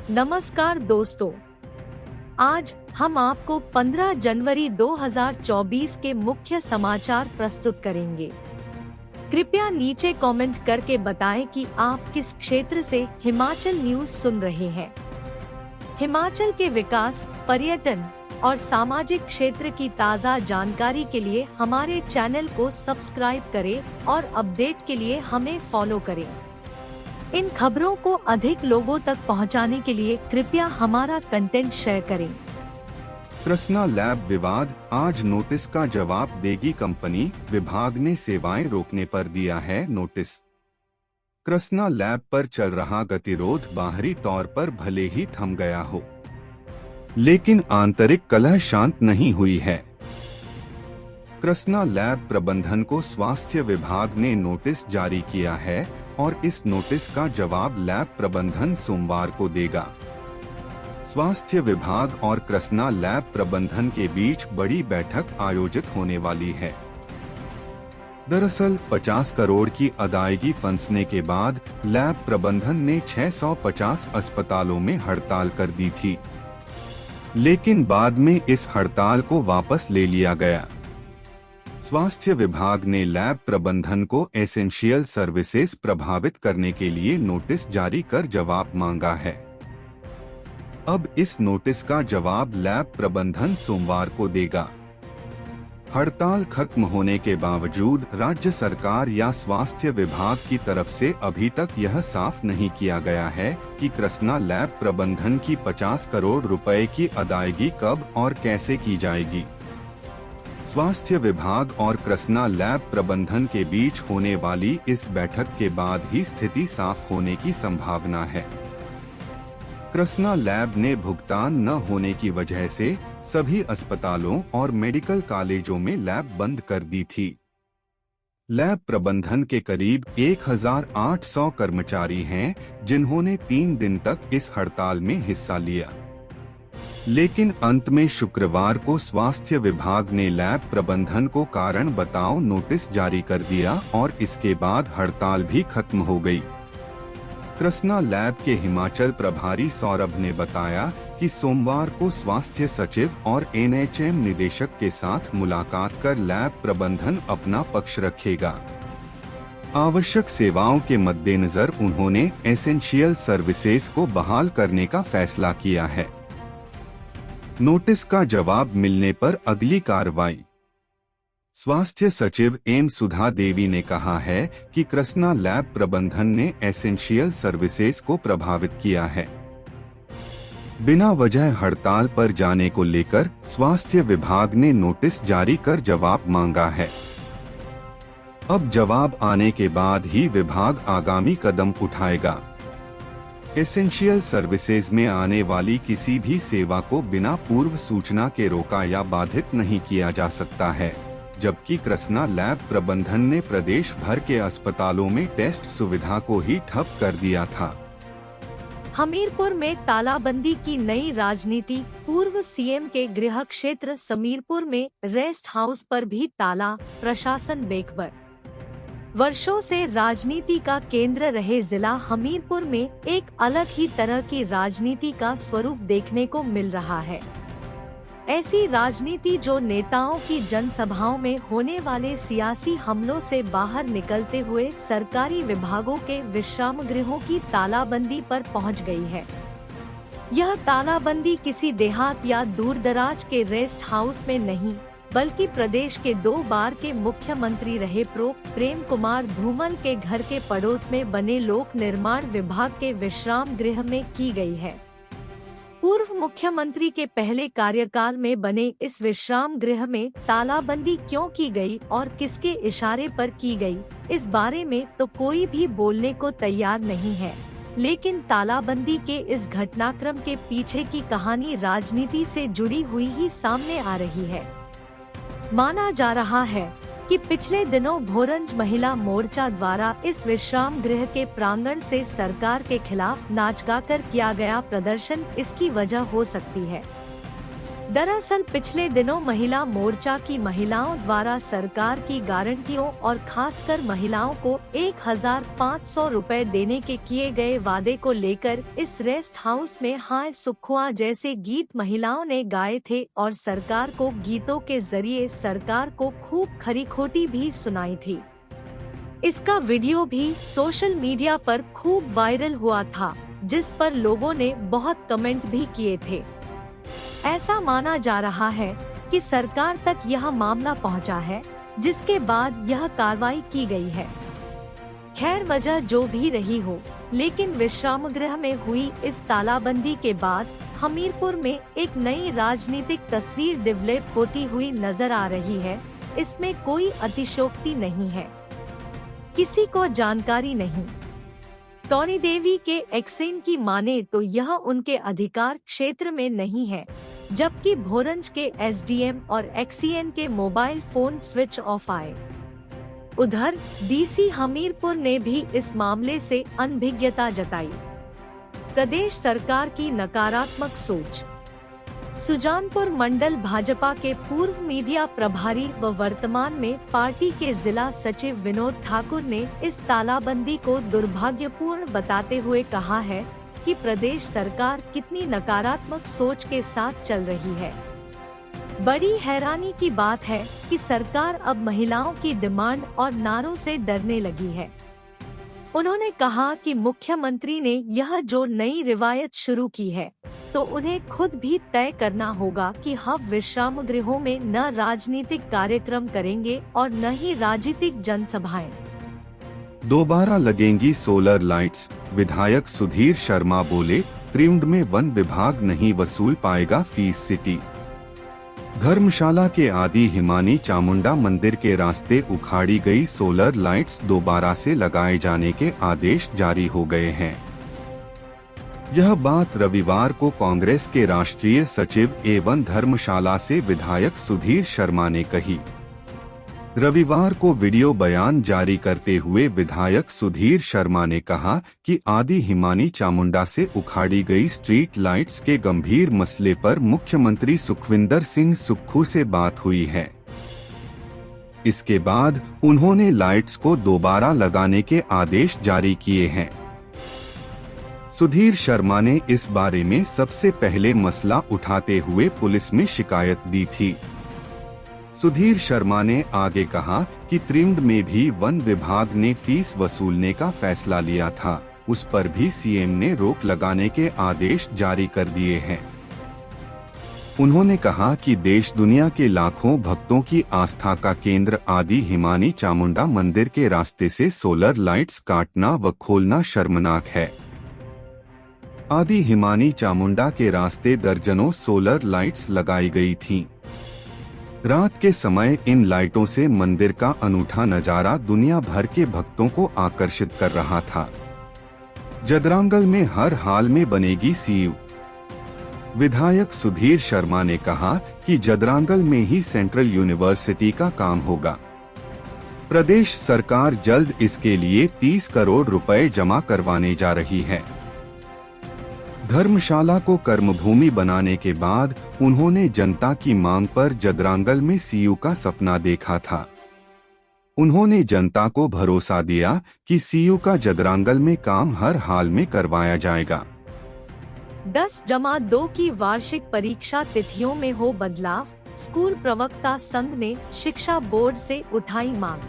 नमस्कार दोस्तों, आज हम आपको 15 जनवरी 2024 के मुख्य समाचार प्रस्तुत करेंगे। कृपया नीचे कमेंट करके बताएं कि आप किस क्षेत्र से हिमाचल न्यूज सुन रहे हैं। हिमाचल के विकास, पर्यटन और सामाजिक क्षेत्र की ताज़ा जानकारी के लिए हमारे चैनल को सब्सक्राइब करें और अपडेट के लिए हमें फॉलो करें। इन खबरों को अधिक लोगों तक पहुंचाने के लिए कृपया हमारा कंटेंट शेयर करें। कृष्णा लैब विवाद, आज नोटिस का जवाब देगी कंपनी, विभाग ने सेवाएं रोकने पर दिया है नोटिस। कृष्णा लैब पर चल रहा गतिरोध बाहरी तौर पर भले ही थम गया हो, लेकिन आंतरिक कलह शांत नहीं हुई है। कृष्णा लैब प्रबंधन को स्वास्थ्य विभाग ने नोटिस जारी किया है और इस नोटिस का जवाब लैब प्रबंधन सोमवार को देगा। स्वास्थ्य विभाग और कृष्णा लैब प्रबंधन के बीच बड़ी बैठक आयोजित होने वाली है। दरअसल 50 करोड़ की अदायगी फंसने के बाद लैब प्रबंधन ने 650 अस्पतालों में हड़ताल कर दी थी, लेकिन बाद में इस हड़ताल को वापस ले लिया गया। स्वास्थ्य विभाग ने लैब प्रबंधन को एसेंशियल सर्विसेज प्रभावित करने के लिए नोटिस जारी कर जवाब मांगा है। अब इस नोटिस का जवाब लैब प्रबंधन सोमवार को देगा। हड़ताल खत्म होने के बावजूद राज्य सरकार या स्वास्थ्य विभाग की तरफ से अभी तक यह साफ नहीं किया गया है कि कृष्णा लैब प्रबंधन की 50 करोड़ रुपए की अदायगी कब और कैसे की जाएगी। स्वास्थ्य विभाग और कृष्णा लैब प्रबंधन के बीच होने वाली इस बैठक के बाद ही स्थिति साफ होने की संभावना है। कृष्णा लैब ने भुगतान न होने की वजह से सभी अस्पतालों और मेडिकल कॉलेजों में लैब बंद कर दी थी। लैब प्रबंधन के करीब 1800 कर्मचारी हैं, जिन्होंने 3 दिन तक इस हड़ताल में हिस्सा लिया। लेकिन अंत में शुक्रवार को स्वास्थ्य विभाग ने लैब प्रबंधन को कारण बताओ नोटिस जारी कर दिया और इसके बाद हड़ताल भी खत्म हो गई। कृष्णा लैब के हिमाचल प्रभारी सौरभ ने बताया कि सोमवार को स्वास्थ्य सचिव और एनएचएम निदेशक के साथ मुलाकात कर लैब प्रबंधन अपना पक्ष रखेगा। आवश्यक सेवाओं के मद्देनजर उन्होंने एसेंशियल सर्विसेज को बहाल करने का फैसला किया है। नोटिस का जवाब मिलने पर अगली कार्रवाई। स्वास्थ्य सचिव एम सुधा देवी ने कहा है कि कृष्णा लैब प्रबंधन ने एसेंशियल सर्विसेज को प्रभावित किया है। बिना वजह हड़ताल पर जाने को लेकर स्वास्थ्य विभाग ने नोटिस जारी कर जवाब मांगा है। अब जवाब आने के बाद ही विभाग आगामी कदम उठाएगा। एसेंशियल सर्विसेज में आने वाली किसी भी सेवा को बिना पूर्व सूचना के रोका या बाधित नहीं किया जा सकता है, जबकि कृष्णा लैब प्रबंधन ने प्रदेश भर के अस्पतालों में टेस्ट सुविधा को ही ठप कर दिया था। हमीरपुर में तालाबंदी की नई राजनीति, पूर्व सीएम के गृह क्षेत्र समीरपुर में रेस्ट हाउस पर भी ताला, प्रशासन बेखबर। वर्षों से राजनीति का केंद्र रहे जिला हमीरपुर में एक अलग ही तरह की राजनीति का स्वरूप देखने को मिल रहा है। ऐसी राजनीति जो नेताओं की जनसभाओं में होने वाले सियासी हमलों से बाहर निकलते हुए सरकारी विभागों के विश्राम गृहों की तालाबंदी पर पहुंच गई है। यह तालाबंदी किसी देहात या दूरदराज के रेस्ट हाउस में नहीं, बल्कि प्रदेश के 2 बार के मुख्यमंत्री रहे प्रेम कुमार धूमल के घर के पड़ोस में बने लोक निर्माण विभाग के विश्राम गृह में की गई है। पूर्व मुख्यमंत्री के पहले कार्यकाल में बने इस विश्राम गृह में तालाबंदी क्यों की गई और किसके इशारे पर की गई, इस बारे में तो कोई भी बोलने को तैयार नहीं है। लेकिन तालाबंदी के इस घटनाक्रम के पीछे की कहानी राजनीति से जुड़ी हुई ही सामने आ रही है। माना जा रहा है कि पिछले दिनों भोरंज महिला मोर्चा द्वारा इस विश्राम गृह के प्रांगण से सरकार के खिलाफ नाच गाकर किया गया प्रदर्शन इसकी वजह हो सकती है। दरअसल पिछले दिनों महिला मोर्चा की महिलाओं द्वारा सरकार की गारंटियों और खासकर महिलाओं को 1,500 रुपए देने के किए गए वादे को लेकर इस रेस्ट हाउस में हाय सुखुआ जैसे गीत महिलाओं ने गाए थे और सरकार को गीतों के जरिए सरकार को खूब खरी खोटी भी सुनाई थी। इसका वीडियो भी सोशल मीडिया पर खूब वायरल हुआ था, जिस पर लोगों ने बहुत कमेंट भी किए थे। ऐसा माना जा रहा है कि सरकार तक यह मामला पहुंचा है, जिसके बाद यह कार्रवाई की गई है। खैर वजह जो भी रही हो, लेकिन विश्राम गृह में हुई इस तालाबंदी के बाद हमीरपुर में एक नई राजनीतिक तस्वीर डेवलप होती हुई नजर आ रही है। इसमें कोई अतिशयोक्ति नहीं है, किसी को जानकारी नहीं। टोनी देवी के एक्सेन की माने तो यह उनके अधिकार क्षेत्र में नहीं है, जबकि भोरंज के एसडीएम और एक्सीएन के मोबाइल फोन स्विच ऑफ आए। उधर डीसी हमीरपुर ने भी इस मामले से अनभिज्ञता जताई। प्रदेश सरकार की नकारात्मक सोच। सुजानपुर मंडल भाजपा के पूर्व मीडिया प्रभारी व वर्तमान में पार्टी के जिला सचिव विनोद ठाकुर ने इस तालाबंदी को दुर्भाग्यपूर्ण बताते हुए कहा है कि प्रदेश सरकार कितनी नकारात्मक सोच के साथ चल रही है। बड़ी हैरानी की बात है कि सरकार अब महिलाओं की डिमांड और नारों से डरने लगी है। उन्होंने कहा कि मुख्यमंत्री ने यह जो नई रिवायत शुरू की है, तो उन्हें खुद भी तय करना होगा कि हम विश्राम गृहों में न राजनीतिक कार्यक्रम करेंगे और न ही राजनीतिक जनसभाएं। दोबारा लगेंगी सोलर लाइट्स, विधायक सुधीर शर्मा बोले। त्रिउंड में वन विभाग नहीं वसूल पाएगा फीस। सिटी धर्मशाला के आदि हिमानी चामुंडा मंदिर के रास्ते उखाड़ी गई सोलर लाइट्स दोबारा से लगाए जाने के आदेश जारी हो गए हैं। यह बात रविवार को कांग्रेस के राष्ट्रीय सचिव एवं धर्मशाला से विधायक सुधीर शर्मा ने कही। रविवार को वीडियो बयान जारी करते हुए विधायक सुधीर शर्मा ने कहा कि आदि हिमानी चामुंडा से उखाड़ी गई स्ट्रीट लाइट्स के गंभीर मसले पर मुख्यमंत्री सुखविंदर सिंह सुक्खू से बात हुई है। इसके बाद उन्होंने लाइट्स को दोबारा लगाने के आदेश जारी किए हैं। सुधीर शर्मा ने इस बारे में सबसे पहले मसला उठाते हुए पुलिस में शिकायत दी थी। सुधीर शर्मा ने आगे कहा कि त्रिउंड में भी वन विभाग ने फीस वसूलने का फैसला लिया था, उस पर भी सीएम ने रोक लगाने के आदेश जारी कर दिए हैं। उन्होंने कहा कि देश दुनिया के लाखों भक्तों की आस्था का केंद्र आदि हिमानी चामुंडा मंदिर के रास्ते से सोलर लाइट्स काटना व खोलना शर्मनाक है। आदि हिमानी चामुंडा के रास्ते दर्जनों सोलर लाइट्स लगाई गई थीं। रात के समय इन लाइटों से मंदिर का अनूठा नजारा दुनिया भर के भक्तों को आकर्षित कर रहा था। जदरांगल में हर हाल में बनेगी सीयू। विधायक सुधीर शर्मा ने कहा कि जदरांगल में ही सेंट्रल यूनिवर्सिटी का काम होगा। प्रदेश सरकार जल्द इसके लिए 30 करोड़ रुपए जमा करवाने जा रही है। धर्मशाला को कर्मभूमि बनाने के बाद उन्होंने जनता की मांग पर जदरांगल में सीयू का सपना देखा था। उन्होंने जनता को भरोसा दिया कि सीयू का जदरांगल में काम हर हाल में करवाया जाएगा। 10-2 की वार्षिक परीक्षा तिथियों में हो बदलाव, स्कूल प्रवक्ता संघ ने शिक्षा बोर्ड से उठाई मांग।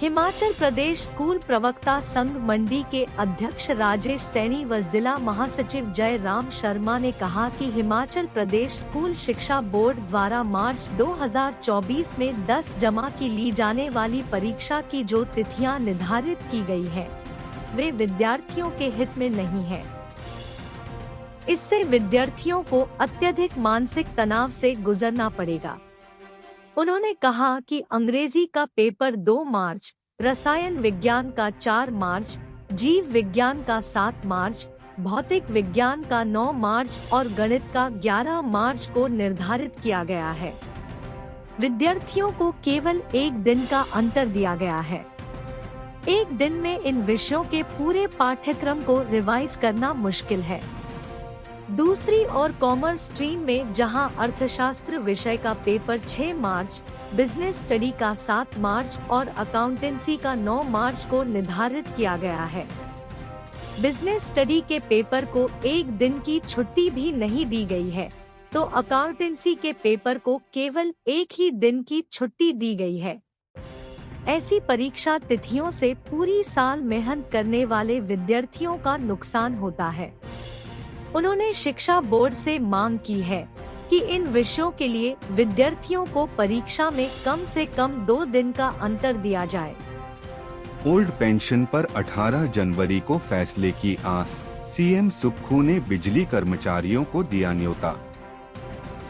हिमाचल प्रदेश स्कूल प्रवक्ता संघ मंडी के अध्यक्ष राजेश सैनी व जिला महासचिव जय राम शर्मा ने कहा कि हिमाचल प्रदेश स्कूल शिक्षा बोर्ड द्वारा मार्च 2024 में 10 जमा की ली जाने वाली परीक्षा की जो तिथियां निर्धारित की गई है, वे विद्यार्थियों के हित में नहीं है। इससे विद्यार्थियों को अत्यधिक मानसिक तनाव से गुजरना पड़ेगा। उन्होंने कहा कि अंग्रेजी का पेपर 2 मार्च, रसायन विज्ञान का 4 मार्च, जीव विज्ञान का 7 मार्च, भौतिक विज्ञान का 9 मार्च और गणित का 11 मार्च को निर्धारित किया गया है। विद्यार्थियों को केवल 1 दिन का अंतर दिया गया है। 1 दिन में इन विषयों के पूरे पाठ्यक्रम को रिवाइज करना मुश्किल है। दूसरी ओर कॉमर्स स्ट्रीम में जहां अर्थशास्त्र विषय का पेपर 6 मार्च, बिजनेस स्टडी का 7 मार्च और अकाउंटेंसी का 9 मार्च को निर्धारित किया गया है। बिजनेस स्टडी के पेपर को एक दिन की छुट्टी भी नहीं दी गई है, तो अकाउंटेंसी के पेपर को केवल एक ही दिन की छुट्टी दी गई है। ऐसी परीक्षा तिथियों से पूरी साल मेहनत करने वाले विद्यार्थियों का नुकसान होता है। उन्होंने शिक्षा बोर्ड से मांग की है कि इन विषयों के लिए विद्यार्थियों को परीक्षा में कम से कम 2 दिन का अंतर दिया जाए। ओल्ड पेंशन पर 18 जनवरी को फैसले की आस, सीएम सुक्खू ने बिजली कर्मचारियों को दिया न्योता।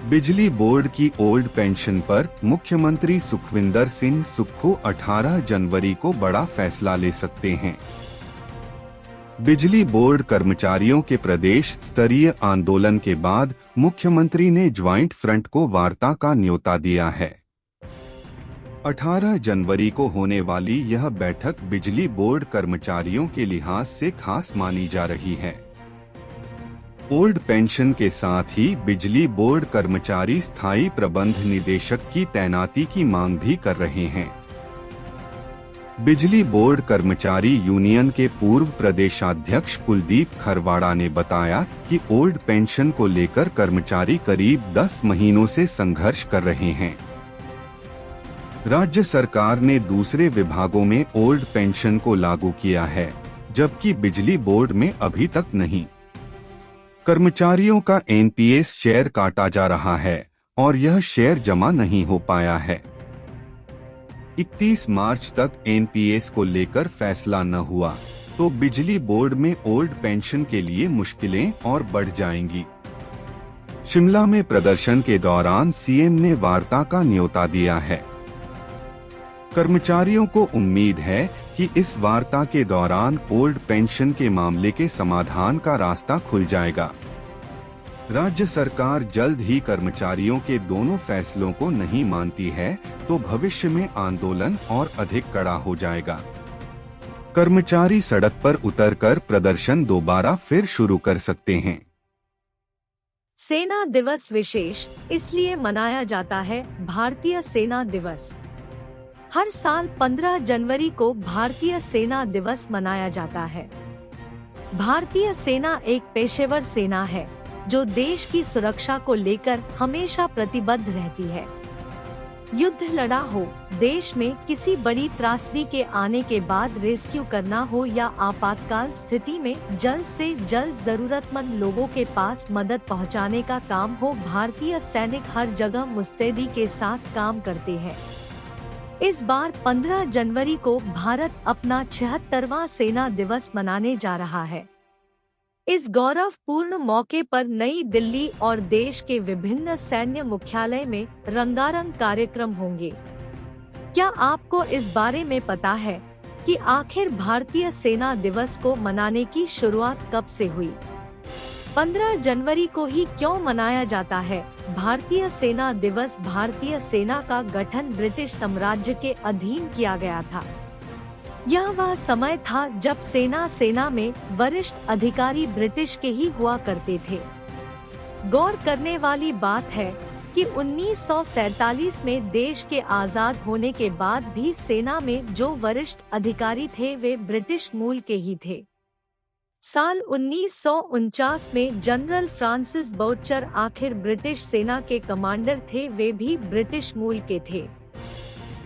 बिजली बोर्ड की ओल्ड पेंशन पर मुख्यमंत्री सुखविंदर सिंह सुक्खू 18 जनवरी को बड़ा फैसला ले सकते हैं। बिजली बोर्ड कर्मचारियों के प्रदेश स्तरीय आंदोलन के बाद मुख्यमंत्री ने ज्वाइंट फ्रंट को वार्ता का न्योता दिया है। 18 जनवरी को होने वाली यह बैठक बिजली बोर्ड कर्मचारियों के लिहाज से खास मानी जा रही है। ओल्ड पेंशन के साथ ही बिजली बोर्ड कर्मचारी स्थायी प्रबंध निदेशक की तैनाती की मांग भी कर रहे हैं। बिजली बोर्ड कर्मचारी यूनियन के पूर्व प्रदेशाध्यक्ष कुलदीप खरवाड़ा ने बताया कि ओल्ड पेंशन को लेकर कर्मचारी करीब 10 महीनों से संघर्ष कर रहे हैं। राज्य सरकार ने दूसरे विभागों में ओल्ड पेंशन को लागू किया है, जबकि बिजली बोर्ड में अभी तक नहीं। कर्मचारियों का एनपीएस शेयर काटा जा रहा है और यह शेयर जमा नहीं हो पाया है। 31 मार्च तक एनपीएस को लेकर फैसला न हुआ तो बिजली बोर्ड में ओल्ड पेंशन के लिए मुश्किलें और बढ़ जाएंगी। शिमला में प्रदर्शन के दौरान सीएम ने वार्ता का न्योता दिया है। कर्मचारियों को उम्मीद है कि इस वार्ता के दौरान ओल्ड पेंशन के मामले के समाधान का रास्ता खुल जाएगा। राज्य सरकार जल्द ही कर्मचारियों के दोनों फैसलों को नहीं मानती है तो भविष्य में आंदोलन और अधिक कड़ा हो जाएगा। कर्मचारी सड़क पर उतरकर प्रदर्शन दोबारा फिर शुरू कर सकते हैं। सेना दिवस विशेष इसलिए मनाया जाता है भारतीय सेना दिवस। हर साल 15 जनवरी को भारतीय सेना दिवस मनाया जाता है। भारतीय सेना एक पेशेवर सेना है जो देश की सुरक्षा को लेकर हमेशा प्रतिबद्ध रहती है। युद्ध लड़ा हो, देश में किसी बड़ी त्रासदी के आने के बाद रेस्क्यू करना हो या आपातकाल स्थिति में जल्द से जल्द जरूरतमंद लोगों के पास मदद पहुंचाने का काम हो, भारतीय सैनिक हर जगह मुस्तैदी के साथ काम करते हैं। इस बार 15 जनवरी को भारत अपना 76वां सेना दिवस मनाने जा रहा है। इस गौरवपूर्ण मौके पर नई दिल्ली और देश के विभिन्न सैन्य मुख्यालय में रंगारंग कार्यक्रम होंगे। क्या आपको इस बारे में पता है कि आखिर भारतीय सेना दिवस को मनाने की शुरुआत कब से हुई? 15 जनवरी को ही क्यों मनाया जाता है? भारतीय सेना दिवस भारतीय सेना का गठन ब्रिटिश साम्राज्य के अधीन किया गया था। यह वह समय था जब सेना में वरिष्ठ अधिकारी ब्रिटिश के ही हुआ करते थे। गौर करने वाली बात है कि 1947 में देश के आजाद होने के बाद भी सेना में जो वरिष्ठ अधिकारी थे वे ब्रिटिश मूल के ही थे। साल 1949 में जनरल फ्रांसिस बाउचर आखिर ब्रिटिश सेना के कमांडर थे, वे भी ब्रिटिश मूल के थे।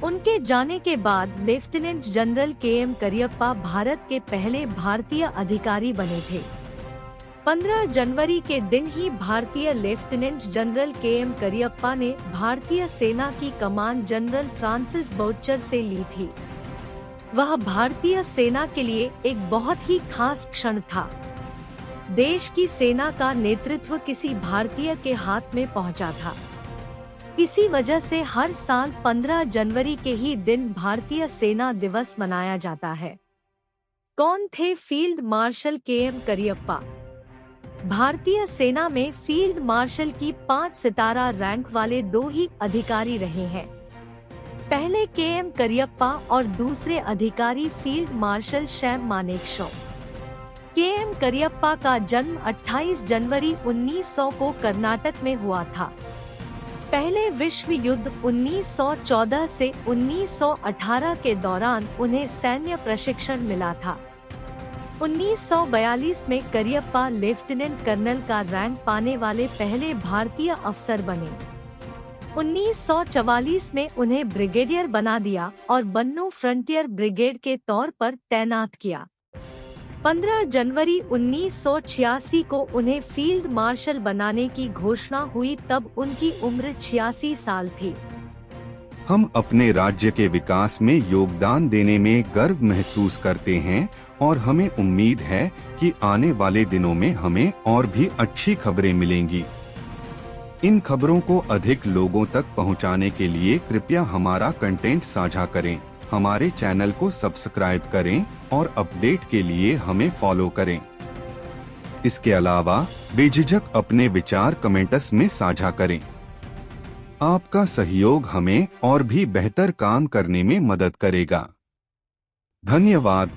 उनके जाने के बाद lieutenant general KM Cariappa Bharat के पहले भारतीय अधिकारी बने थे। 15 जनवरी के दिन ही भारतीय लेफ्टिनेंट जनरल केएम करियप्पा ने भारतीय सेना की कमान जनरल फ्रांसिस बाउचर से ली थी। वह भारतीय सेना के लिए एक बहुत ही खास क्षण था। देश की सेना का नेतृत्व किसी भारतीय के हाथ में पहुंचा था। इसी वजह से हर साल 15 जनवरी के ही दिन भारतीय सेना दिवस मनाया जाता है। कौन थे फील्ड मार्शल केएम करियप्पा? भारतीय सेना में फील्ड मार्शल की 5 सितारा रैंक वाले 2 ही अधिकारी रहे हैं। पहले केएम करियप्पा और दूसरे अधिकारी field marshal Sam Manekshaw. KM. Cariappa का जन्म 28 जनवरी 1900 को कर्नाटक में हुआ था। पहले विश्व युद्ध 1914 से 1918 के दौरान उन्हें सैन्य प्रशिक्षण मिला था। 1942 में करियप्पा लेफ्टिनेंट कर्नल का रैंक पाने वाले पहले भारतीय अफसर बने। 1944 में उन्हें ब्रिगेडियर बना दिया और बन्नू फ्रंटियर ब्रिगेड के तौर पर तैनात किया। 15 जनवरी 1986 को उन्हें फील्ड मार्शल बनाने की घोषणा हुई, तब उनकी उम्र 86 साल थी। हम अपने राज्य के विकास में योगदान देने में गर्व महसूस करते हैं और हमें उम्मीद है कि आने वाले दिनों में हमें और भी अच्छी खबरें मिलेंगी। इन खबरों को अधिक लोगों तक पहुंचाने के लिए कृपया हमारा कंटेंट साझा करें, हमारे चैनल को सब्सक्राइब करें और अपडेट के लिए हमें फॉलो करें। इसके अलावा बेझिझक अपने विचार कमेंट्स में साझा करें। आपका सहयोग हमें और भी बेहतर काम करने में मदद करेगा। धन्यवाद।